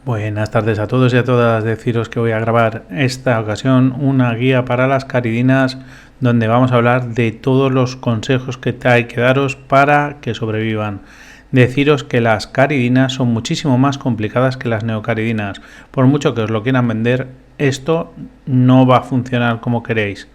Buenas tardes a todos y a todas. Deciros que voy a grabar esta ocasión una guía para las caridinas donde vamos a hablar de todos los consejos que hay que daros para que sobrevivan. Deciros que las caridinas son muchísimo más complicadas que las neocaridinas. Por mucho que os lo quieran vender, esto no va a funcionar como queréis.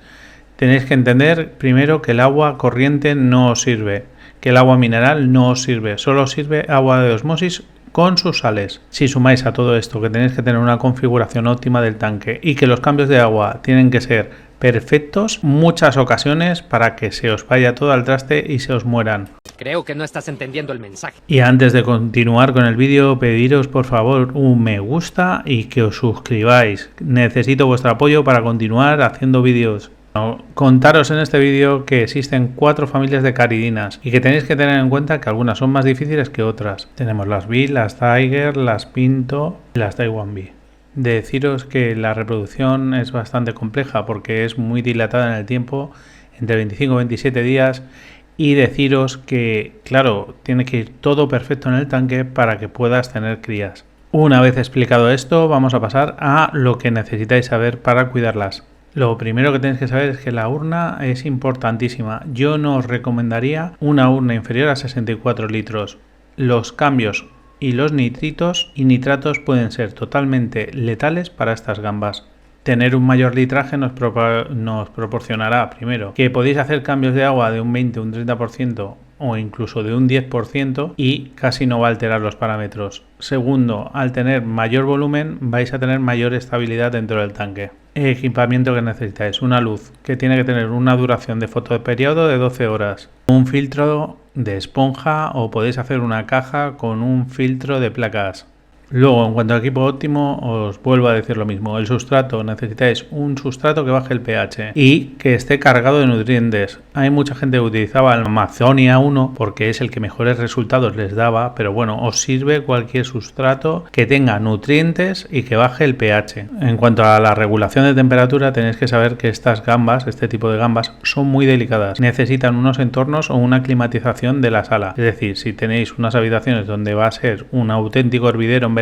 Tenéis que entender primero que el agua corriente no os sirve, que el agua mineral no os sirve, solo os sirve agua de osmosis con sus sales. Si sumáis a todo esto que tenéis que tener una configuración óptima del tanque y que los cambios de agua tienen que ser perfectos, muchas ocasiones para que se os vaya todo al traste y se os mueran. Creo que no estás entendiendo el mensaje. Y antes de continuar con el vídeo, pediros por favor un me gusta y que os suscribáis. Necesito vuestro apoyo para continuar haciendo vídeos. Contaros en este vídeo que existen 4 familias de caridinas y que tenéis que tener en cuenta que algunas son más difíciles que otras. Tenemos las Bee, las Tiger, las Pinto y las Taiwan Bee. Deciros que la reproducción es bastante compleja porque es muy dilatada en el tiempo, entre 25 y 27 días, y deciros que, claro, tiene que ir todo perfecto en el tanque para que puedas tener crías. Una vez explicado esto, vamos a pasar a lo que necesitáis saber para cuidarlas. Lo primero que tenéis que saber es que la urna es importantísima. Yo no os recomendaría una urna inferior a 64 litros. Los cambios y los nitritos y nitratos pueden ser totalmente letales para estas gambas. Tener un mayor litraje nos proporcionará, primero, que podéis hacer cambios de agua de un 20, un 30% o incluso de un 10% y casi no va a alterar los parámetros. Segundo, al tener mayor volumen vais a tener mayor estabilidad dentro del tanque. Equipamiento que necesitáis: una luz que tiene que tener una duración de fotoperiodo de 12 horas, un filtro de esponja o podéis hacer una caja con un filtro de placas. Luego, en cuanto al equipo óptimo, os vuelvo a decir lo mismo. El sustrato, necesitáis un sustrato que baje el pH y que esté cargado de nutrientes. Hay mucha gente que utilizaba el Amazonia 1 porque es el que mejores resultados les daba, pero bueno, os sirve cualquier sustrato que tenga nutrientes y que baje el pH. En cuanto a la regulación de temperatura, tenéis que saber que estas gambas, este tipo de gambas, son muy delicadas. Necesitan unos entornos o una climatización de la sala. Es decir, si tenéis unas habitaciones donde va a ser un auténtico hervidero en verano,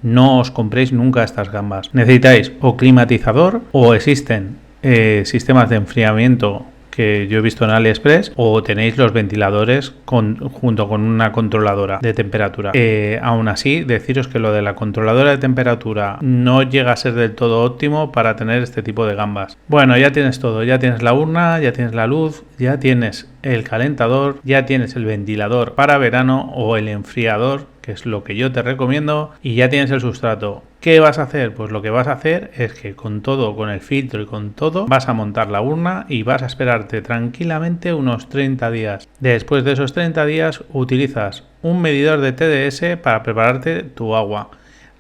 no os compréis nunca estas gambas. Necesitáis o climatizador o existen sistemas de enfriamiento que yo he visto en AliExpress, o tenéis los ventiladores junto con una controladora de temperatura. Aún así, deciros que lo de la controladora de temperatura no llega a ser del todo óptimo para tener este tipo de gambas. Bueno, ya tienes todo, ya tienes la urna, ya tienes la luz, ya tienes el calentador, ya tienes el ventilador para verano o el enfriador, que es lo que yo te recomiendo, y ya tienes el sustrato. ¿Qué vas a hacer? Pues lo que vas a hacer es que con todo, con el filtro y con todo, vas a montar la urna y vas a esperarte tranquilamente unos 30 días. Después de esos 30 días utilizas un medidor de TDS para prepararte tu agua.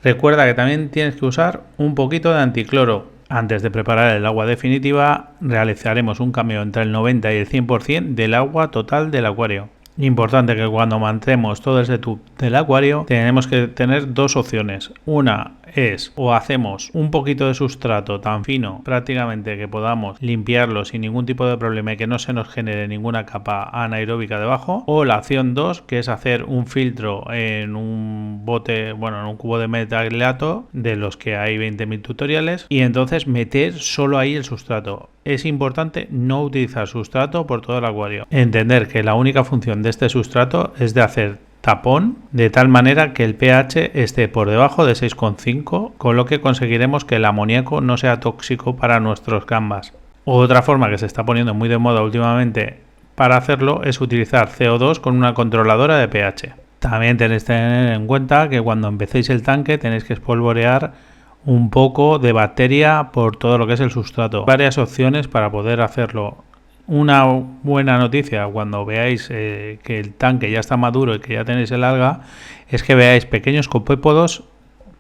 Recuerda que también tienes que usar un poquito de anticloro. Antes de preparar el agua definitiva, realizaremos un cambio entre el 90 y el 100% del agua total del acuario. Importante que cuando mantemos todo el setup del acuario tenemos que tener dos opciones. Una es o hacemos un poquito de sustrato tan fino prácticamente que podamos limpiarlo sin ningún tipo de problema y que no se nos genere ninguna capa anaeróbica debajo, o la opción 2, que es hacer un filtro en un bote, bueno, en un cubo de metalato de los que hay 20.000 tutoriales, y entonces meter solo ahí el sustrato. Es importante no utilizar sustrato por todo el acuario. Entender que la única función de este sustrato es de hacer tapón de tal manera que el pH esté por debajo de 6,5, con lo que conseguiremos que el amoníaco no sea tóxico para nuestros gambas. Otra forma que se está poniendo muy de moda últimamente para hacerlo es utilizar CO2 con una controladora de pH. También tenéis que tener en cuenta que cuando empecéis el tanque tenéis que espolvorear un poco de bacteria por todo lo que es el sustrato. Varias opciones para poder hacerlo. Una buena noticia cuando veáis que el tanque ya está maduro y que ya tenéis el alga es que veáis pequeños copépodos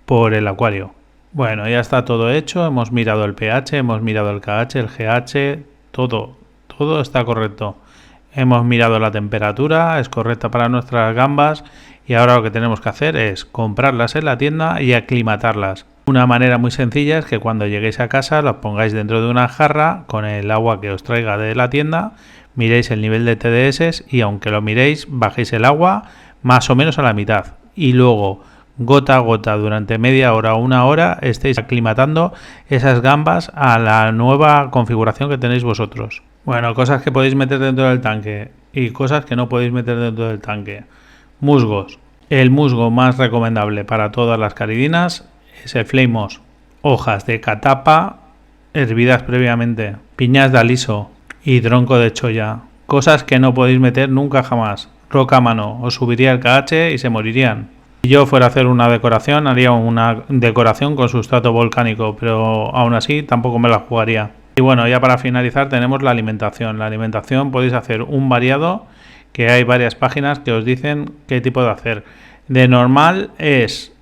por el acuario. Bueno, ya está todo hecho, hemos mirado el pH, hemos mirado el KH, el GH, todo está correcto. Hemos mirado la temperatura, es correcta para nuestras gambas, y ahora lo que tenemos que hacer es comprarlas en la tienda y aclimatarlas. Una manera muy sencilla es que cuando lleguéis a casa las pongáis dentro de una jarra con el agua que os traiga de la tienda, miréis el nivel de TDS y aunque lo miréis, bajéis el agua más o menos a la mitad y luego gota a gota durante media hora o una hora estéis aclimatando esas gambas a la nueva configuración que tenéis vosotros. Bueno, cosas que podéis meter dentro del tanque y cosas que no podéis meter dentro del tanque. Musgos. El musgo más recomendable para todas las caridinas es el Flame Moss. Hojas de catapa hervidas previamente, piñas de aliso y tronco de cholla. Cosas que no podéis meter nunca jamás. Roca a mano, os subiría el KH y se morirían. Si yo fuera a hacer una decoración, haría una decoración con sustrato volcánico, pero aún así tampoco me la jugaría. Y bueno, ya para finalizar tenemos la alimentación. La alimentación podéis hacer un variado, que hay varias páginas que os dicen qué tipo de hacer. De normal es,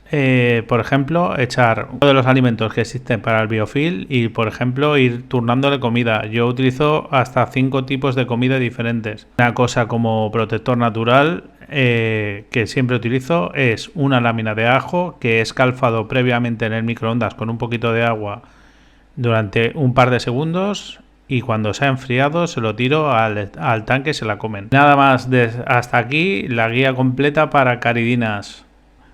por ejemplo, echar uno de los alimentos que existen para el biofil y, por ejemplo, ir turnándole comida. Yo utilizo hasta 5 tipos de comida diferentes. Una cosa como protector natural que siempre utilizo es una lámina de ajo que he escalfado previamente en el microondas con un poquito de agua durante un par de segundos y cuando se ha enfriado se lo tiro al tanque y se la comen. Nada más, hasta aquí la guía completa para caridinas.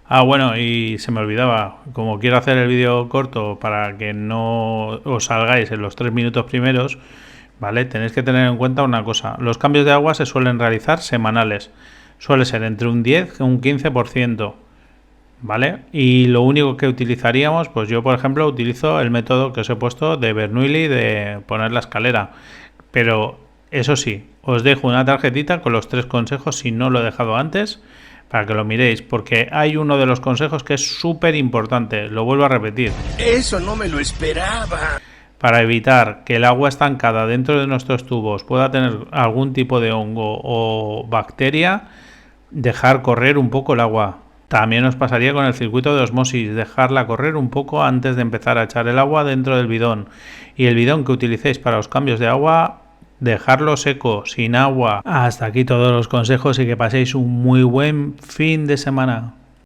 Ah, bueno, y se me olvidaba, como quiero hacer el vídeo corto para que no os salgáis en los 3 minutos primeros, ¿vale? Tenéis que tener en cuenta una cosa. Los cambios de agua se suelen realizar semanales. Suele ser entre un 10 y un 15%, ¿vale? Y lo único que utilizaríamos, pues yo por ejemplo utilizo el método que os he puesto de Bernoulli de poner la escalera. Pero eso sí, os dejo una tarjetita con los 3 consejos si no lo he dejado antes, para que lo miréis, porque hay uno de los consejos que es súper importante, lo vuelvo a repetir. Eso no me lo esperaba. Para evitar que el agua estancada dentro de nuestros tubos pueda tener algún tipo de hongo o bacteria, dejar correr un poco el agua. También os pasaría con el circuito de osmosis, dejarla correr un poco antes de empezar a echar el agua dentro del bidón. Y el bidón que utilicéis para los cambios de agua, dejarlo seco, sin agua. Hasta aquí todos los consejos y que paséis un muy buen fin de semana.